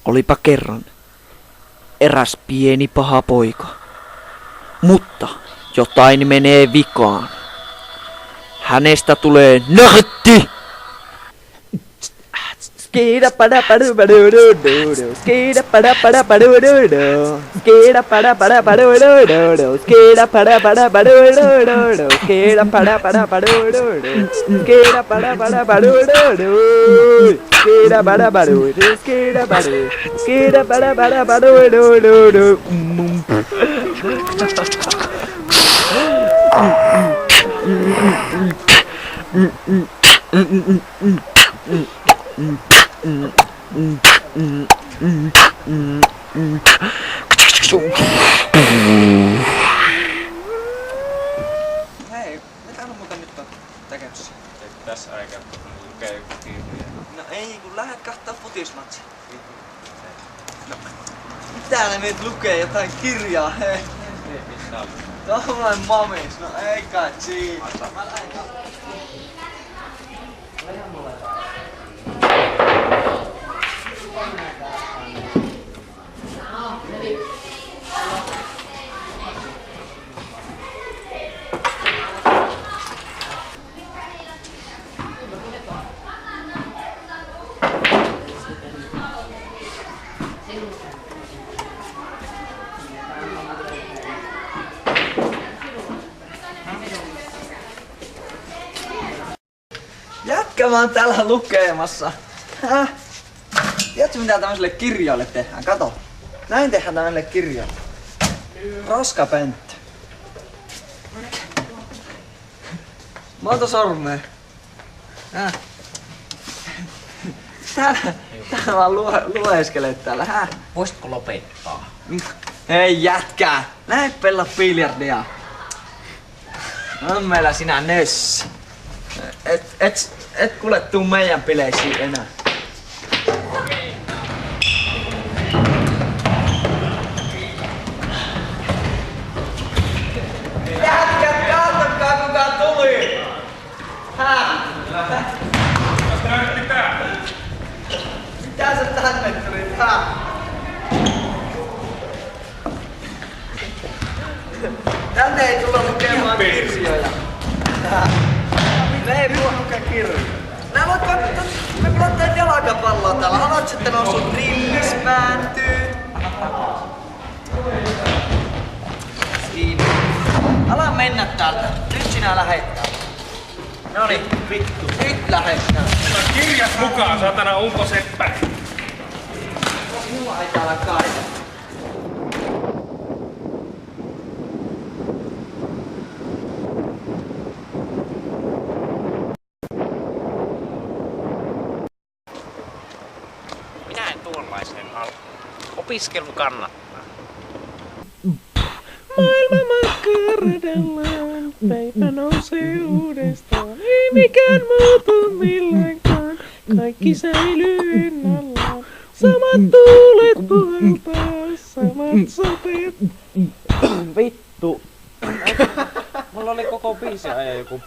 Olipa kerran eräs pieni paha poika, mutta jotain menee vikaan. Hänestä tulee nörtti! Skida pada padu padu du du. Skida pada pada padu du du. Skida pada pada padu du du. Skida pada pada padu du du. Skida pada pada padu du du. Skida pada pada padu du du. Skida pada padu. Skida padu. Skida pada pada padu du du du. Hei, mitä on muuten nyt tekemässä? Tässä aikaa lukee joku kirja. No ei, kun lähdet kahtoo futismatsia. No, mitä ne nyt lukee? Jotain kirjaa, hei. Tommoinen mamis, no ei kai siinä. Mä lähden jätkä mä oon täällä lukemassa. Häh? Tiedätkö mitä tämmöiselle kirjalle tehdään? Kato. Näin tehdään tämmöiselle kirjalle. Roskapentti. Monta sormea? Häh? Täällä vaan lueskelee täällä. Häh? Voisitko lopettaa? Hei jätkää! Lähde pelaa biljardia. On meillä sinä nössä. Et kuule tuu meidän bileisiin enää. Jätkät, katsokaa kuka tuli! Häh? Mitä sä tänne tulit? Häh? Tänne ei tulla lukemaan kirjoja. Ne ei voi lukea kirjoja. Nää voit vaikka... Me pelataan jalkapalloa täällä. Haluatko, että ne sun rillis pääntyy? Siinä. Ala mennä täältä. Nyt sinä lähet täältä. Noniin, vittu. Nyt lähet täältä. Kirjas mukaan, satana umpo seppä! Mulla ei täällä kaida. Minä en tuollaiseen ala. Opiskelu kannattaa. Maailma makkaradallaan, päivä nousee uudestaan. Ei mikään muutu milloinkaan, kaikki säilyy ennallaan. Samat tuulet puhaltaa, samat sateet. Vittu! Mulla oli koko biisi ajan joku